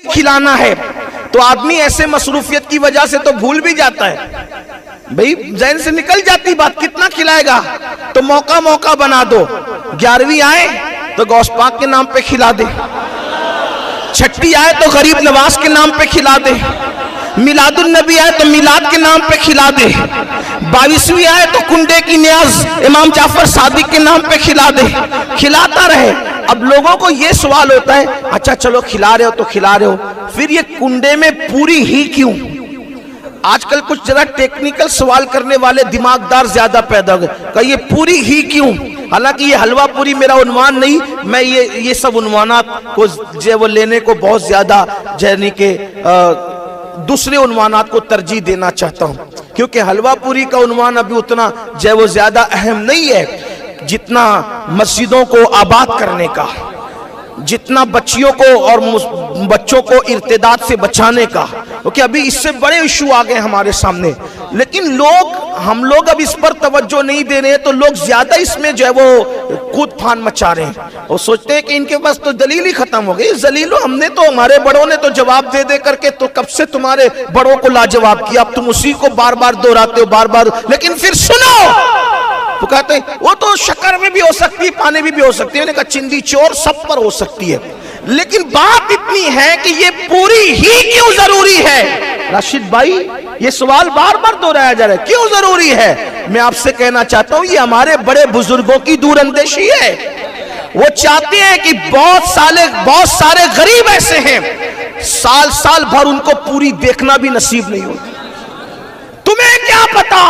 खिलाना है, तो आदमी ऐसे मसरूफियत की वजह से तो भूल भी जाता है, भाई जहन से निकल जाती बात, कितना खिलाएगा, तो मौका मौका बना दो। 11वीं आए तो गौस पाक के नाम पे खिला दे, छठी आए तो गरीब नवाज के नाम पे खिला दे, मिलादुन नबी आए तो मिलाद के नाम पे खिला दे, 22वीं आए तो कुंडे की न्याज इमाम जाफर सादिक के नाम पे खिला दे, खिलाता रहे। अब लोगों को यह सवाल होता है, अच्छा चलो खिला रहे हो तो खिला रहे हो, फिर ये कुंडे में पूरी ही क्यों? आजकल कुछ जरा टेक्निकल सवाल करने वाले दिमागदार ज्यादा पैदा हो गए, कहिए पूरी ही क्यों? हालांकि ये हलवा पूरी मेरा उन्वान नहीं, मैं ये सब उन्वानात को जो वो लेने को बहुत ज्यादा यानी के दूसरे उन्वानात को तरजीह देना चाहता हूं, क्योंकि हलवा पूरी का उन्वान अभी उतना जो वो ज्यादा अहम नहीं है जितना मस्जिदों को आबाद करने का, जितना बच्चियों को और बच्चों को इर्तिदाद से बचाने का, क्योंकि अभी इससे बड़े इशू आ गए हमारे सामने। लेकिन हम लोग अब इस पर तवज्जो नहीं दे रहे हैं, तो लोग ज्यादा इसमें जो है वो कूद फान मचा रहे हैं और सोचते हैं कि इनके पास तो दलील ही खत्म हो गई। जलीलो, हमने तो, हमारे बड़ों ने तो जवाब दे दे करके तो कब से तुम्हारे बड़ों को लाजवाब किया, अब तुम उसी को बार बार दोहराते हो बार बार। लेकिन फिर सुनो, तो कहते हैं वो तो शक्कर में भी हो सकती है, पानी में भी हो सकती है, मैंने कहा चिंदी चोर सब पर हो सकती है, लेकिन बात इतनी है कि ये पूरी ही क्यों जरूरी है? राशिद भाई, ये सवाल बार बार दोहराया जा रहा है, क्यों जरूरी है? मैं आपसे कहना चाहता हूं, ये हमारे बड़े बुजुर्गों की दूरअंदेशी है। वो चाहते हैं कि बहुत सारे गरीब ऐसे हैं, साल साल भर उनको पूरी देखना भी नसीब नहीं होती। तुम्हें क्या पता,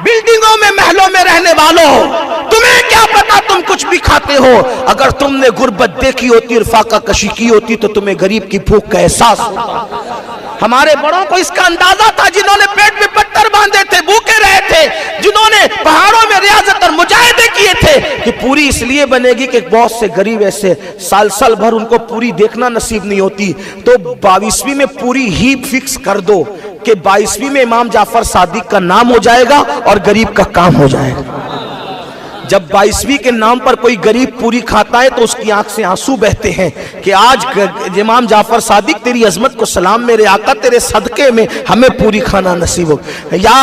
बिल्डिंगों में महलों में रहने वालों, तुम्हें क्या पता तुम कुछ भी खाते हो? अगर तुमने गुर्बत देखी होती और फाका कशी की होती तो तुम्हें गरीब की भूख का एहसास होता। हमारे बड़ों को इसका अंदाजा था, जिन्होंने पेट में पत्थर बांधे थे, भूखे रहे थे, जिन्होंने पहाड़ों में रियाजत और मुजाहिदे किए थे कि पूरी इसलिए बनेगी कि बहुत से गरीब ऐसे साल साल भर उनको पूरी देखना नसीब नहीं होती। तो 22वीं में पूरी ही फिक्स कर दो कि 22वीं में इमाम जाफर सादिक का नाम हो जाएगा और गरीब का काम हो जाएगा। जब 22वीं के नाम पर कोई गरीब पूरी खाता है तो उसकी आंख से आंसू बहते हैं कि आज इमाम जाफर सादिक तेरी अजमत को सलाम, मेरे आका तेरे सदके में हमें पूरी खाना नसीब हो, या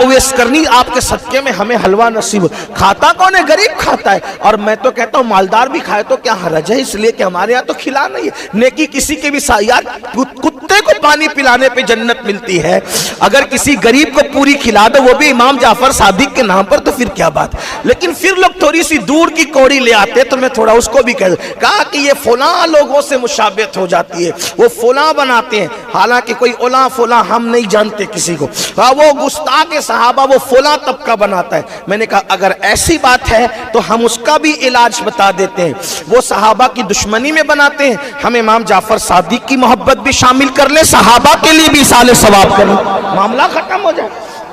ओवैस करनी आपके सदके में हमें हलवा नसीब हो। खाता कौन है? गरीब खाता है। और मैं तो कहता हूँ मालदार भी खाए तो क्या हरज है, इसलिए कि हमारे यहाँ तो खिला नहीं है। नेकी किसी के भी यार, कुत्ते को पानी पिलाने पे जन्नत मिलती है, अगर किसी गरीब को पूरी खिला दो वो भी इमाम जाफर सादिक के नाम पर, तो फिर क्या बात। लेकिन फिर लोग थोड़ी सी दूर की कौड़ी ले आते, तो मैं थोड़ा उसको भी कहा कि ये फुला लोगों से मुशाबियत हो जाती है, वो फुला बनाते हैं, हालांकि कोई ओला फुला हम नहीं जानते किसी को। वो गुस्ताख सहाबा वो फुला तबका बनाता है। मैंने कहा अगर ऐसी बात है तो हम उसका भी इलाज बता देते हैं। वो सहाबा की दुश्मनी में बनाते हैं, हम इमाम जाफर सादिक की मोहब्बत भी शामिल कर ले, सहाबा के लिए भी साले सवाब करें, मामला खत्म हो जाए।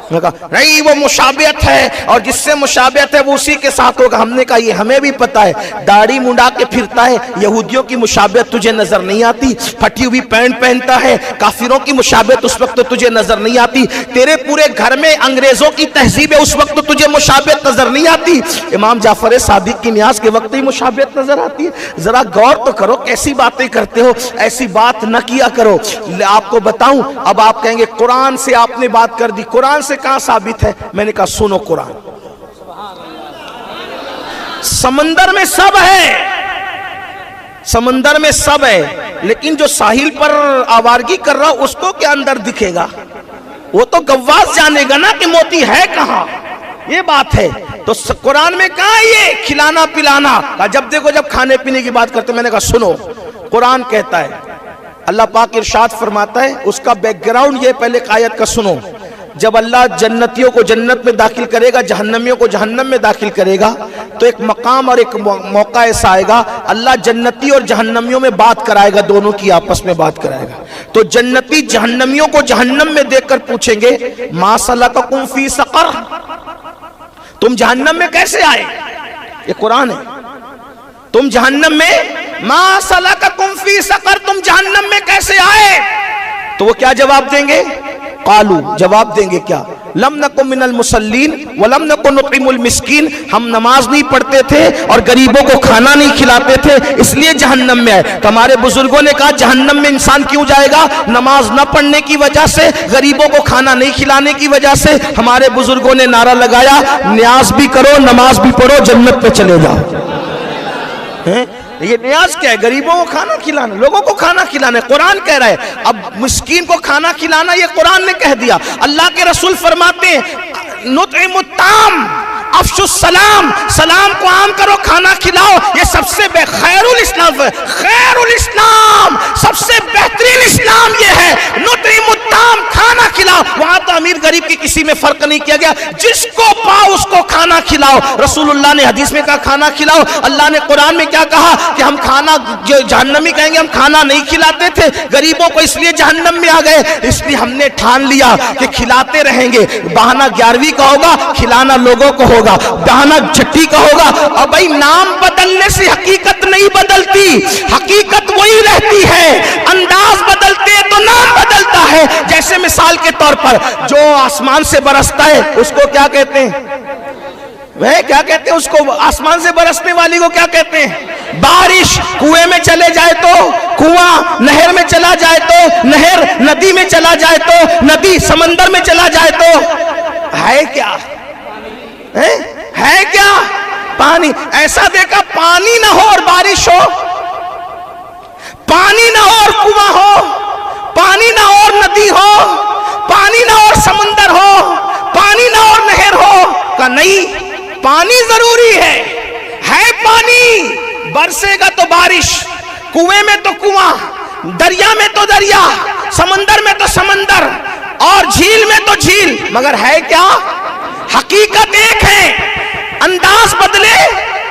नहीं वो मुशाबियत है और जिससे मुशाबियत है वो उसी के साथ होगा। हमने कहा ये हमें भी पता है, दाढ़ी मुंडा के फिरता है, यहूदियों की मुशाबियत तुझे नजर नहीं आती, फटी हुई पैंट पहनता है, काफिरों की मुशाबियत उस वक्त तो तुझे नजर नहीं आती, तेरे पूरे घर में अंग्रेजों की तहजीब है उस वक्त तो तुझे मुशाबियत नजर नहीं आती, इमाम जाफर सादिक की न्याज के वक्त ही मुशाबियत नजर आती है। जरा गौर तो करो, कैसी बातें करते हो, ऐसी बात न किया करो। आपको बताऊं, अब आप कहेंगे कुरान से आपने बात कर दी, कुरान से कहां साबित है? मैंने कहा सुनो, कुरान समंदर में सब है, समंदर में सब है, लेकिन जो साहिल पर आवारगी कर रहा उसको क्या अंदर दिखेगा? वो तो गव्वास जानेगा ना कि मोती है कहां। ये बात है। तो कुरान में कहा ये खिलाना पिलाना का, जब देखो जब खाने पीने की बात करते, मैंने कहा सुनो, कुरान कहता है, अल्लाह पाक इरशाद फरमाता है, उसका बैकग्राउंड ये पहले आयत का सुनो। जब अल्लाह जन्नतियों को जन्नत में दाखिल करेगा, जहन्नमियों को जहन्नम में दाखिल करेगा, तो एक मकाम और एक मौका ऐसा आएगा, अल्लाह जन्नती और जहन्नमियों में बात कराएगा, दोनों की आपस में बात कराएगा। तो जन्नती जहन्नमियों को जहन्नम में देखकर पूछेंगे मा सलककुम फी सकर, तुम जहन्नम में कैसे आए? ये कुरान है। तुम जहन्नम में, मा सलककुम फी सकर, तुम जहन्नम में कैसे आए? तो वो क्या जवाब देंगे? कालू, जवाब देंगे क्या? लम नकु मिनल मुसल्लीन व लम नकु नुतिमुल मिस्कीन, हम नमाज नहीं पढ़ते थे और गरीबों को खाना नहीं खिलाते थे, इसलिए जहन्नम में आए। तो हमारे बुजुर्गों ने कहा जहन्नम में इंसान क्यों जाएगा? नमाज न पढ़ने की वजह से, गरीबों को खाना नहीं खिलाने की वजह से। हमारे बुजुर्गों ने नारा लगाया, न्याज भी करो, नमाज भी पढ़ो, जन्नत में चले जाओ। ये न्याज क्या है? गरीबों को खाना खिलाना, लोगों को खाना खिलाना। कुरान कह रहा है अब मिस्कीन को खाना खिलाना, ये कुरान ने कह दिया। अल्लाह के रसूल फरमाते हैं नुतइमुत ताम अफशुस सलाम, सलाम को आम करो, खाना खिलाओ। ये सबसे खैरुल इस्लाम है, खैरुल इस्लाम, सबसे बेहतरीन इस्लाम ये है। नुतइमुत ताम, खाना खिलाओ। वहां तो अमीर गरीब की किसी में फर्क नहीं किया गया, जिसको पाओ उसको खाना खिलाओ। रसूलुल्लाह ने हदीस में कहा खाना खिलाओ। अल्लाह ने कुरान में क्या कहा कि हम खाना, जो जहन्नमी कहेंगे हम खाना नहीं खिलाते थे गरीबों को, इसलिए जहन्नम में आ गए। इसलिए हमने ठान लिया कि खिलाते रहेंगे। बहाना 11वीं का होगा, खिलाना लोगों को होगा, बहाना छठी का होगा। और भाई नाम बदलने से हकीकत नहीं बदलती, हकीकत वही रहती है। अंदाज बदलते हैं तो नाम बदलता है। जैसे मिसाल के तौर पर जो आसमान से बरसता है उसको क्या कहते हैं? वह क्या कहते हैं उसको? आसमान से बरसने वाली को क्या कहते हैं? बारिश। कुएं में चले जाए तो कुआं, नहर में चला जाए तो नहर, नदी में चला जाए तो नदी, समंदर में चला जाए तो है क्या? है क्या? पानी। ऐसा देखा पानी ना हो और बारिश हो, पानी ना हो और कुआं हो, पानी ना हो और नदी हो, पानी ना हो और समंदर हो, पानी ना हो और नहर हो। का नहीं, पानी जरूरी है पानी। बरसेगा तो बारिश, कुएं में तो कुआं, दरिया में तो दरिया, समंदर में तो समंदर और झील में तो झील, मगर है क्या? हकीकत एक है। अंदाज बदले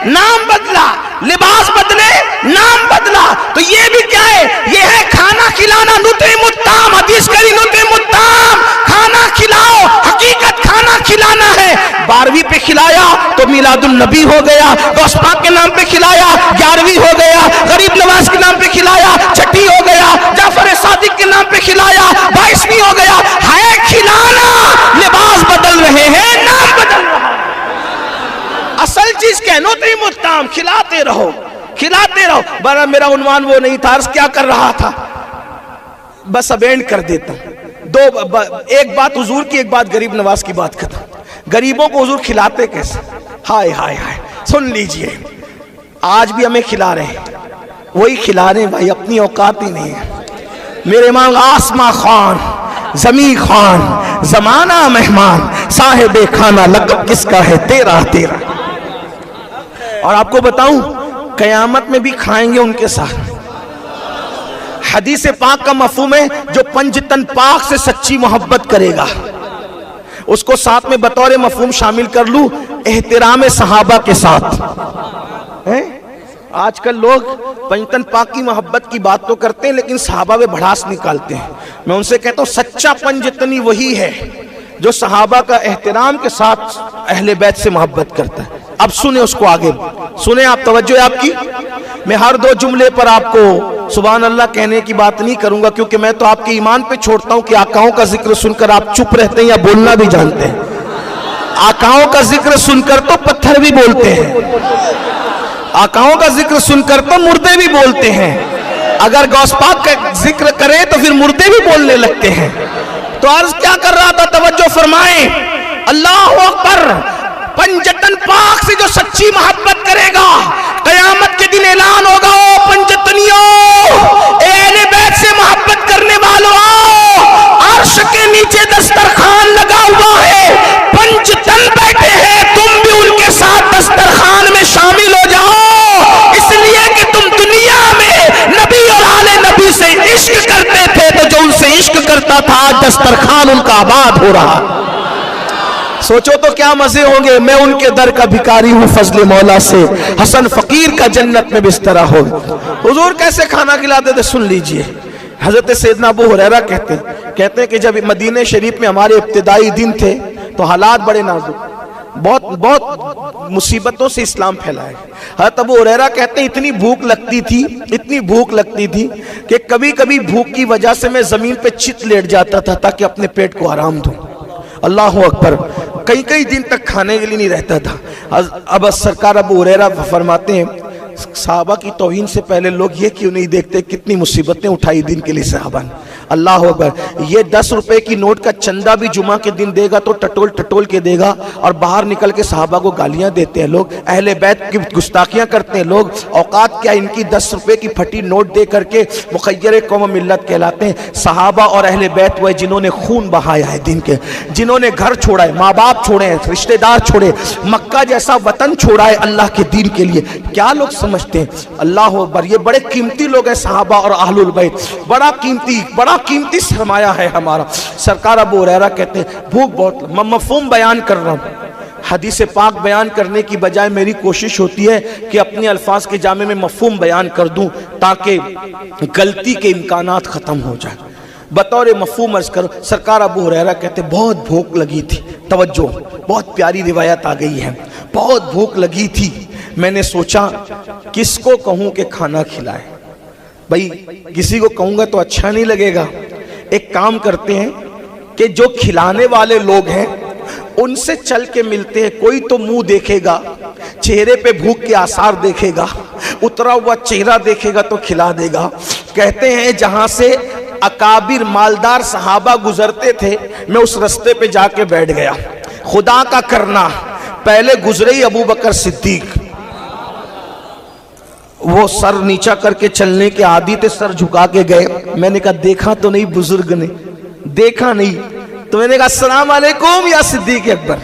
नाम बदला, लिबास बदले नाम बदला। तो ये भी क्या है? ये है खाना खिलाना। नुतइमुत ताम, हदीस करी नुतइमुत ताम, खाना खिलाओ। हकीकत खाना खिलाना है। 12वीं पे खिलाया तो मिलादुन नबी हो गया, गौस पाक के नाम पे खिलाया 11वीं हो गया, गरीब नवाज के नाम पे खिलाया छठी हो गया, जाफर सादिक के नाम पे खिलाया 22वीं हो गया। है खिलाना, लिबास बदल रहे हैं, नाम बदल रहा है। असल चीज क्या है? नुतइमुत ताम, खिलाते रहो, खिलाते रहो। बड़ा मेरा उन्वान वो नहीं था, अर्ज क्या कर रहा था, बस अब एंड कर देता हूं। एक बात हुजूर की, एक बात गरीब नवाज की बात खत्म। गरीबों को हुजूर खिलाते कैसे? हाय हाय हाय, सुन लीजिए। आज भी हमें खिला रहे हैं, वही खिला रहे हैं भाई, अपनी औकात ही नहीं है। मेरे इमाम आसमा खान, जमी खान, जमाना मेहमान, साहिबे खाना लक़ब किसका है? तेरा तेरा। और आपको बताऊं, कयामत में भी खाएंगे उनके साथ। हदीस पाक का मफहूम है, जो पंजतन पाक से सच्ची मोहब्बत करेगा उसको साथ में बतौर मफहूम शामिल कर लूं, एहतराम सहाबा के साथ है। आजकल लोग पंजतन पाक की मोहब्बत की बात तो करते हैं लेकिन सहाबा में भड़ास निकालते हैं। मैं उनसे कहता हूं सच्चा पंजतनी वही है जो सहाबा का एहतराम के साथ अहले बैत से मोहब्बत करता है। अब सुने उसको, आगे सुने आप, तवज्जो है आपकी। मैं हर 2 जुमले पर आपको सुभान अल्लाह कहने की बात नहीं करूंगा, क्योंकि मैं तो आपके ईमान पे छोड़ता हूं कि आकाओं का जिक्र सुनकर आप चुप रहते हैं या बोलना भी जानते हैं। आकाओं का जिक्र सुनकर तो पत्थर भी बोलते हैं, आकाओं का जिक्र सुनकर तो मुर्दे भी बोलते हैं। अगर गौस पाक का जिक्र करें तो फिर मुर्दे भी बोलने लगते हैं। तो अर्ज क्या कर रहा था, तवज्जो फरमाएं। अल्लाह अकबर। पंजतन पाक से जो सच्ची मोहब्बत करेगा, कयामत के दिन ऐलान होगा, ओ पंजतनियों, अहले बैत से मोहब्बत करने वालों आओ, अर्श के नीचे दस्तरखान लगा हुआ है, पंजतन बैठे हैं, तुम भी उनके साथ दस्तरखान में शामिल हो जाओ। इसलिए कि तुम दुनिया में नबी और आले नबी से इश्क करते थे, तो जो उनसे इश्क करता था आज दस्तरखान उनका आबाद हो रहा। सोचो तो क्या मजे होंगे। मैं उनके दर का भिखारी हूँ फजले मौला से, हसन फकीर का जन्नत में बिस्तरा हो। हुजूर कैसे खाना खिलाते थे सुन लीजिए। हजरत सैयदना अबू हुरैरा कहते हैं कि जब मदीने शरीफ में हमारे इब्तिदाई दिन थे तो हालात बड़े नाजुक, बहुत मुसीबतों से इस्लाम फैला है। हजरत अबू हुरैरा कहते हैं इतनी भूख लगती थी कि कभी कभी भूख की वजह से मैं जमीन पे चित लेट जाता था ताकि अपने पेट को आराम दूं। अल्लाह अकबर, कई कई दिन तक खाने के लिए नहीं रहता था। अब सरकार अबू हुरैरा फरमाते हैं, सहाबा की तौहीन से पहले लोग ये क्यों नहीं देखते कितनी मुसीबतें उठाई दिन के लिए सहाबा ने। अल्लाह अकबर, ये 10 रुपए की नोट का चंदा भी जुमा के दिन देगा तो टटोल टटोल के देगा, और बाहर निकल के सहाबा को गालियां देते हैं लोग, अहले बैत की गुस्ताखियां करते हैं लोग। औकात क्या इनकी, 10 रुपए की फटी नोट दे करके मुखय्यर कौम मिल्लत कहलाते हैं। सहाबा और अहले बैत वह जिन्होंने खून बहाया है दिन के, जिन्होंने घर छोड़ा है, माँ बाप छोड़े हैं, रिश्तेदार छोड़े, मक्का जैसा वतन छोड़ा है अल्लाह के दीन के लिए। क्या लोग समझते हैं? अल्लाह अकबर, ये बड़े कीमती लोग हैं सहाबा और अहलुल बैत, बड़ा कीमती सरमाया है हमारा। सरकार अबू हुरैरा कहते हैं भूख बहुत, मैं मफ़हूम बयान कर रहा हूँ, हदीस पाक बयान करने की बजाय मेरी कोशिश होती है कि अपने अल्फाज के जामे में मफ़हूम बयान कर दूं ताकि गलती के इम्कानात ख़त्म हो जाए। बतौर मफ़हूम अर्ज़ करो, सरकार अबू हुरैरा कहते बहुत भूख लगी थी। तवज्जो, बहुत प्यारी रिवायत आ गई है, बहुत भूख लगी थी, मैंने सोचा किसको कहूँ कि खाना खिलाए। भाई किसी को कहूँगा तो अच्छा नहीं लगेगा, एक काम करते हैं कि जो खिलाने वाले लोग हैं उनसे चल के मिलते हैं। कोई तो मुंह देखेगा, चेहरे पे भूख के आसार देखेगा, उतरा हुआ चेहरा देखेगा तो खिला देगा। कहते हैं जहां से अकाबिर मालदार सहाबा गुजरते थे, मैं उस रास्ते पे जाके बैठ गया। खुदा का करना, पहले गुजरे ही अबू बकर सिद्दीक, वो सर नीचा करके चलने के आदी थे, सर झुका के गए। मैंने कहा देखा तो नहीं बुजुर्ग ने, देखा नहीं तो मैंने कहा अस्सलाम वालेकुम या सिद्दीक अकबर।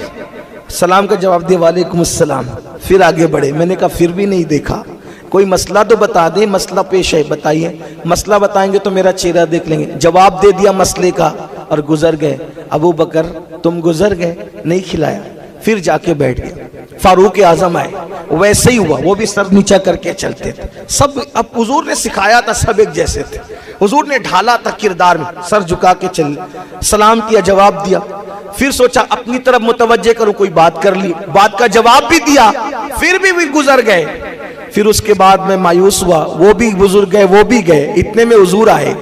सलाम का जवाब दिया वालेकुम अस्सलाम। फिर आगे बढ़े, मैंने कहा फिर भी नहीं देखा, कोई मसला तो बता दे, मसला पेश है बताइए। मसला बताएंगे तो मेरा चेहरा देख लेंगे। जवाब दे दिया मसले का और गुजर गए। अबू बकर तुम गुजर गए, नहीं खिलाया, फिर जाके बैठ गए। फारूक आजम आए, वैसे ही हुआ, वो भी सर नीचा करके चलते थे सब। अब हुजूर ने सिखाया था, सब एक जैसे थे, हुजूर ने ढाला था किरदार में, सर झुका के चले, सलाम किया, जवाब दिया। फिर सोचा अपनी तरफ मुतवज्जे करूं, कोई बात कर ली, बात का जवाब भी दिया, फिर भी गुजर गए। फिर उसके बाद मैं मायूस हुआ, वो भी बुजुर्ग गए, वो भी गए, इतने में हुजूर आए।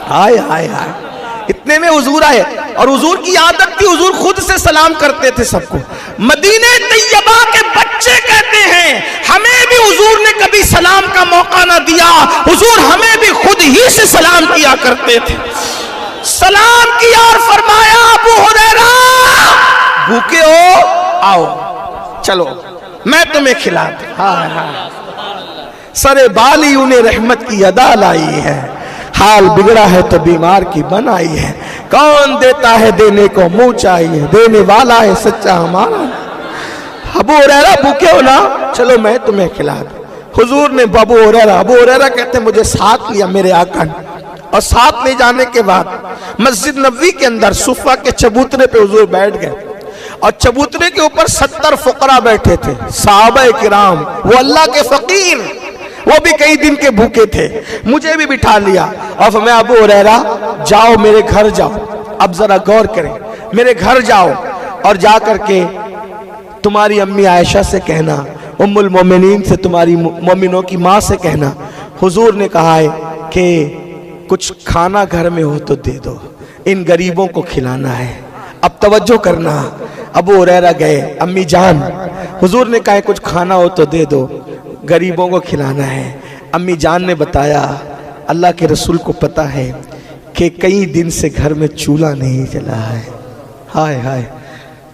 हाय हाय हाय, इतने में हुजूर आए। और हुजूर की आदत थी, हुजूर खुद से सलाम करते थे सबको। मदीने तैयबा के बच्चे कहते हैं हमें भी हुजूर ने कभी सलाम का मौका ना दिया, हुजूर हमें भी खुद ही से सलाम किया करते थे। सलाम किया और फरमाया अबू हुरैरा भूखे हो, आओ चलो मैं तुम्हें खिला दूं। हाँ हाँ, सरे बाली उन्हें रहमत की अदा लाई है, हाल बिगड़ा है तो बीमार की बनाई है। कौन देता है देने को मुंह चाहिए, देने वाला है सच्चा हमारा। अबू हुरैरा भूखे हो ना, चलो मैं तुम्हें खिला दूं। हुजूर ने अबू हुरैरा कहते मुझे साथ लिया मेरे आका ने, और साथ ले जाने के बाद मस्जिद नबवी के अंदर सुफा के चबूतरे पे हुजूर बैठ गए, और चबूतरे के ऊपर 70 फुकरा बैठे थे, सहाबा किराम, वो अल्लाह के फकीर, वो भी कई दिन के भूखे थे। मुझे भी बिठा लिया और मैं अबू हुरैरा जाओ मेरे घर जाओ। अब जरा गौर करें, मेरे घर जाओ और जा करके तुम्हारी अम्मी आयशा से कहना, उम्मुल मोमिनीन से, तुम्हारी मोमिनों की माँ से कहना, हुजूर ने कहा है कि कुछ खाना घर में हो तो दे दो, इन गरीबों को खिलाना है। अब तवज्जो करना, अबू हुरैरा गए, अम्मी जान हुजूर ने कहा कुछ खाना हो तो दे दो, गरीबों को खिलाना है। अम्मी जान ने बताया अल्लाह के रसूल को पता है कि कई दिन से घर में चूल्हा नहीं जला है। हाय हाय,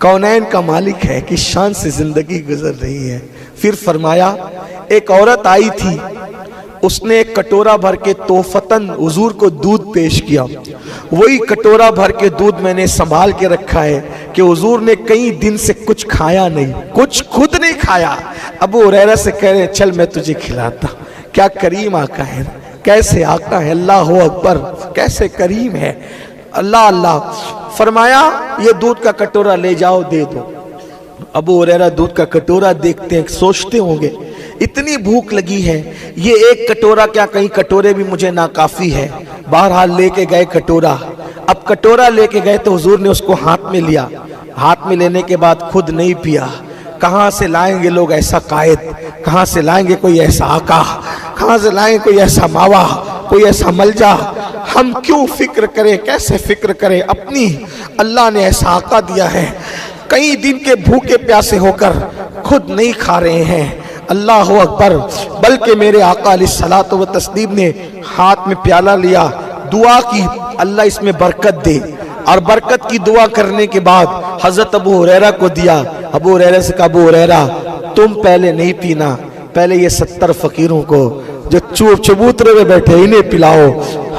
कौनैन का मालिक है कि शान से जिंदगी गुजर रही है। फिर फरमाया एक औरत आई थी, उसने एक कटोरा भर के तोहफतन हुजूर को दूध पेश किया। वही कटोरा भर के दूध मैंने संभाल के रखा है कि हुजूर ने कई दिन से कुछ खाया नहीं, कुछ खुद नहीं खाया। अबू हुरैरा से कह रहे चल मैं तुझे खिलाता। क्या करीम आका है, कैसे आका है, अल्लाह अकबर, कैसे करीम है, अल्लाह अल्लाह। फरमाया ये दूध का कटोरा ले जाओ दे दो। अबू हुरैरा दूध का कटोरा देखते हैं, सोचते होंगे इतनी भूख लगी है, ये एक कटोरा क्या कई कटोरे भी मुझे नाकाफी है। बहरहाल लेके गए कटोरा। अब कटोरा लेके गए तो हुजूर ने उसको हाथ में लिया, हाथ में लेने के बाद खुद नहीं पिया। कहाँ से लाएंगे लोग ऐसा कायद, कहाँ से लाएंगे कोई ऐसा आका, कहाँ से लाएंगे कोई ऐसा मावा। कोई ऐसा मलजा, हम क्यों फिक्र करें, कैसे फिक्र करें अपनी। अल्लाह ने ऐसा आका दिया है, कई दिन के भूखे प्यासे होकर खुद नहीं खा रहे हैं। अल्लाह अकबर। बल्कि मेरे आका अलैहिस्सलातु व तस्लीम ने हाथ में प्याला लिया, दुआ की अल्लाह इसमें बरकत दे, और बरकत की दुआ करने के बाद हजरत अबू हुरैरा को दिया। अबू हुरैरा से कहा, अबू हुरैरा तुम पहले नहीं पीना, पहले ये 70 फकीरों को जो चबूतरे में बैठे इन्हें पिलाओ।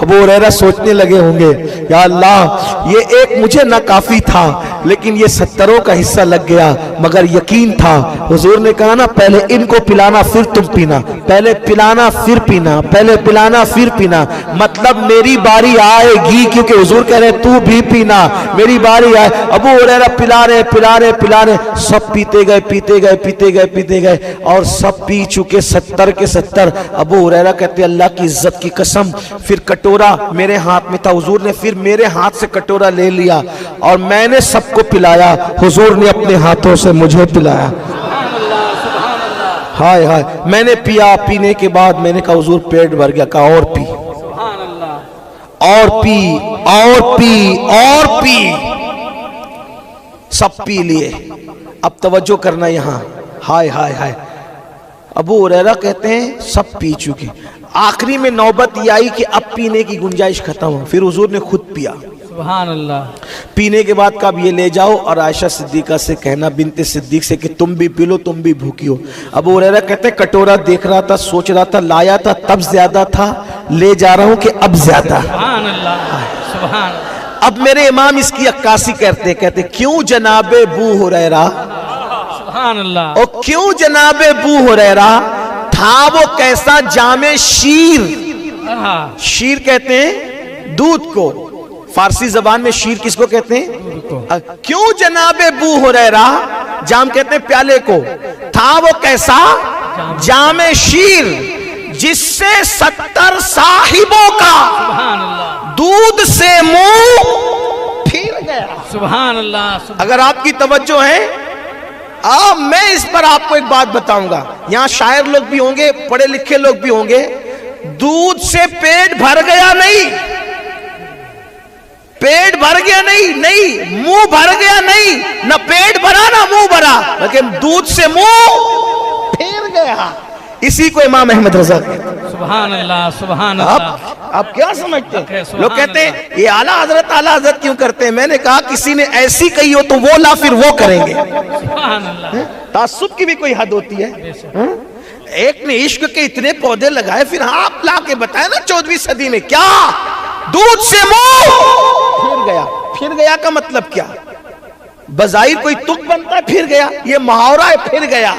अबू हुरैरा सोचने लगे होंगे, या अल्लाह ये एक मुझे ना काफी था, लेकिन ये 70 का हिस्सा लग गया, मगर यकीन था। हुजूर ने कहा ना, पहले इनको पिलाना फिर तुम पीना, पहले पिलाना फिर पीना, पहले पिलाना फिर पीना, मतलब मेरी बारी आएगी, क्योंकि हुजूर कह रहे तू भी पीना, मेरी बारी आए। अबू हुरैरा पिला रहे पिला रहे पिला रहे, सब पीते गए पीते गए पीते गए पीते गए, और सब पी चुके 70 के 70। अबू हुरैरा कहते अल्लाह की इज्जत की कसम, फिर कटोरा मेरे हाथ में था, हुजूर ने फिर मेरे हाथ से कटोरा ले लिया और मैंने सबको पिलाया, हुजूर ने अपने हाथों से मुझे पिलाया। हाय हाय, मैंने पिया, पीने के बाद मैंने कहा हुजूर पेट भर गया, कहा और पी और पी और पी और पी, सब पी लिए। अब तवज्जो करना यहां, हाय हाय हाय। अबू हुरैरा कहते हैं सब पी चुके, आखिरी में नौबत ये आई कि अब पीने की गुंजाइश खत्म हो, फिर हुजूर ने खुद पिया। सुभान अल्लाह। पीने के बाद कब ये ले जाओ और आयशा सिद्दीका से कहना, बिनते सिद्दीक से, कि तुम भी पी लो, तुम भी भूखी हो। अबू हुरैरा कहते कटोरा देख रहा था, सोच रहा था, लाया था तब ज्यादा था, ले जा रहा हूं कि अब ज्यादा। सुभान अल्लाह, सुभान। अब मेरे इमाम इसकी अक्कासी कहते क्यों जनाबे बू हुरैरा, सुभान अल्लाह। और क्यों जनाबे बू हुरैरा, था वो कैसा जामे शीर। शीर कहते हैं दूध को, फारसी जबान में शीर किसको कहते हैं? क्यों जनाबे बू हुरैरा, जाम कहते हैं प्याले को, था वो कैसा जामे शीर, जिससे 70 साहिबों का दूध से मुंह फिर गया। सुभान अल्लाह। अगर आपकी तवज्जो है, मैं इस पर आपको एक बात बताऊंगा, यहां शायर लोग भी होंगे, पढ़े लिखे लोग भी होंगे, दूध से पेट भर गया नहीं, पेट भर गया नहीं, नहीं मुंह भर गया नहीं, ना पेट भरा ना मुंह भरा, लेकिन दूध से मुंह फिर गया। इसी को इमाम अहमद रजा कहते हैं। सुभान अल्लाह, सुभान अल्लाह। आप क्या समझते हैं? लोग कहते हैं ये आला हजरत क्यों करते हैं? मैंने कहा किसी ने ऐसी कही हो तो वो ला, फिर वो करेंगे। सुभान अल्लाह। तासुब की भी कोई हद होती है। एक ने इश्क के इतने पौधे लगाए, फिर आप ला के बताए ना 14वीं सदी में, क्या दूध से मुंह फिर गया। फिर गया का मतलब क्या? बजाई कोई तुक बनता है फिर गया, ये मुहावरा है फिर गया।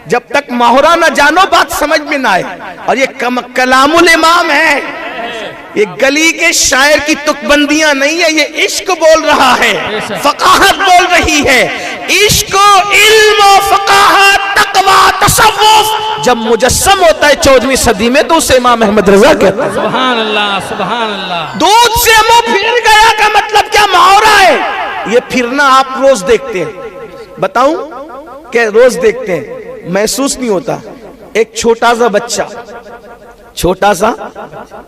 जब तक मुहावरा ना जानो बात समझ में ना आए। और ये कलामुल इमाम है, ये गली के शायर की तुकबंदियां नहीं है, ये इश्क बोल रहा है, फकाहत बोल रही है। इश्क, इल्म, फकाहत, तकवा, तसव्वुफ जब मुजस्सम होता है 14वीं सदी में, तो उसे इमाम अहमद रजा कहते हैं। सुभान अल्लाह, सुभान अल्लाह। दूध से मुंह फिर गया का मतलब क्या? मुहावरा है। ये फिरना आप रोज देखते हैं, बताऊं क्या? रोज देखते हैं, महसूस नहीं होता। एक छोटा सा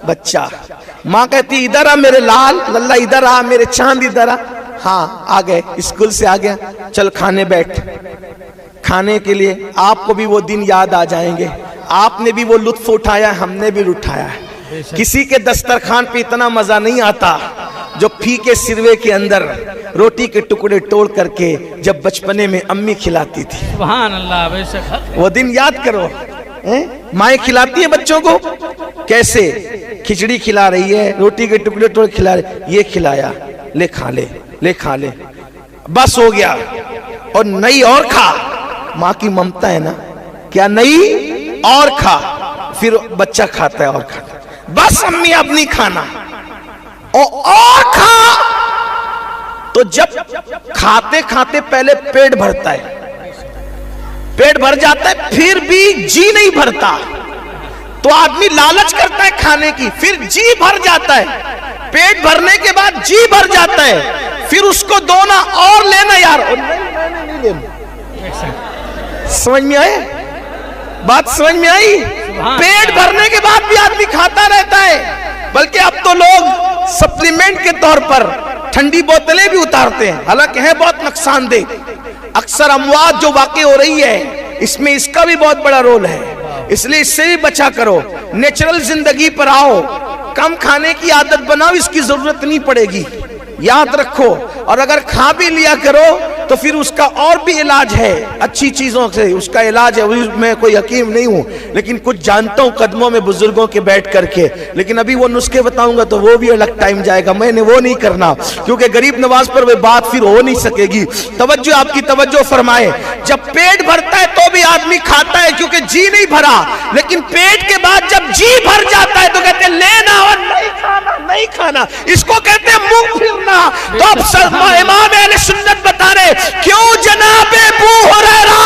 बच्चा, माँ कहती इधर आ मेरे लाल लल्ला, इधर आ मेरे चांद, इधर आ। हाँ आ गए, स्कूल से आ गया, चल खाने बैठ। खाने के लिए आपको भी वो दिन याद आ जाएंगे, आपने भी वो लुत्फ उठाया, हमने भी उठाया है। किसी के दस्तरखान पे इतना मजा नहीं आता जो फीके सिरवे के अंदर रोटी के टुकड़े तोड़ करके जब बचपने में अम्मी खिलाती थी। सुभान अल्लाह, बेशक। वो दिन याद करो, माएँ खिलाती है बच्चों को, कैसे खिचड़ी खिला रही है, रोटी के टुकड़े तोड़ खिला रही, ये खिलाया, ले खा ले, ले खा ले, बस हो गया, और नहीं और खा। माँ की ममता है ना, क्या नहीं और खा, फिर बच्चा खाता है और खाता है, बस अम्मी अब नहीं खाना, और खा। तो जब खाते खाते पहले पेट भरता है, पेट भर जाता है, फिर भी जी नहीं भरता, तो आदमी लालच करता है खाने की, फिर जी भर जाता है, पेट भरने के बाद जी भर जाता है, फिर उसको दोना और लेना यार, और नहीं लेना। समझ में आए? बात समझ में आई? पेट भरने के बाद भी आदमी खाता रहता है, बल्कि अब तो लोग सप्लीमेंट के तौर पर ठंडी बोतलें भी उतारते हैं, हालांकि है बहुत नुकसानदेह। अक्सर अमवात जो वाकई हो रही है इसमें इसका भी बहुत बड़ा रोल है, इसलिए इससे भी बचा करो। नेचुरल जिंदगी पर आओ, कम खाने की आदत बनाओ, इसकी जरूरत नहीं पड़ेगी, याद रखो। और अगर खा भी लिया करो तो फिर उसका और भी इलाज है, अच्छी चीजों से उसका इलाज है। मैं कोई हकीम नहीं हूं, लेकिन कुछ जानता हूं कदमों में बुजुर्गों के बैठ करके, लेकिन अभी वो नुस्खे बताऊंगा तो वो भी अलग टाइम जाएगा, मैंने वो नहीं करना, क्योंकि गरीब नवाज पर वो बात फिर हो नहीं सकेगी। तवज्जो, आपकी तवज्जो फरमाए। जब पेट भरता है तो भी आदमी खाता है क्योंकि जी नहीं भरा, लेकिन पेट के बाद जब जी भर जाता है तो कहते हैं लेना और नहीं खाना, नहीं खाना, इसको कहते हैं मुंह फिरना। तो अब इमाम अहले सुन्नत बता रहे, क्यों जनाबे अबू हुरैरा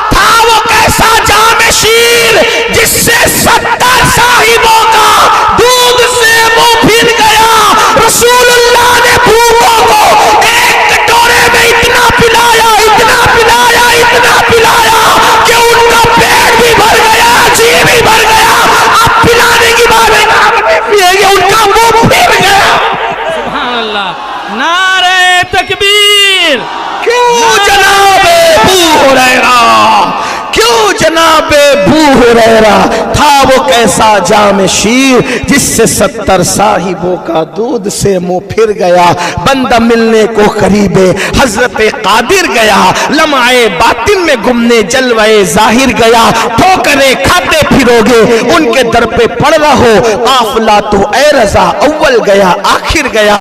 था वो कैसा जामे शीर जिससे 70 साहिबों का दूध से मुंह फिर गया। रसूलुल्लाह ने भूखों को एक कटोरे में इतना पिलाया, इतना पिलाया, इतना पिलाया कि उनका पेट भी भर गया, जी भी भर गया। अब पिलाने की बात है, उनका मुंह फिर गया। सुभान अल्लाह, नारे तकबीर। क्यों जनाबे अबू हुरैरा, क्यों जनाबे अबू हुरैरा था वो कैसा जामे शीर जिससे 70 साहिबों का दूध से मुंह फिर गया। बंदा मिलने को करीबे हजरत कादिर गया, लम्हाए बातिन में गुमने जलवाए जाहिर गया। ठोकरे खाते फिरोगे उनके दर पे पड़ रहो, काफिला तो ए रजा अव्वल गया आखिर गया।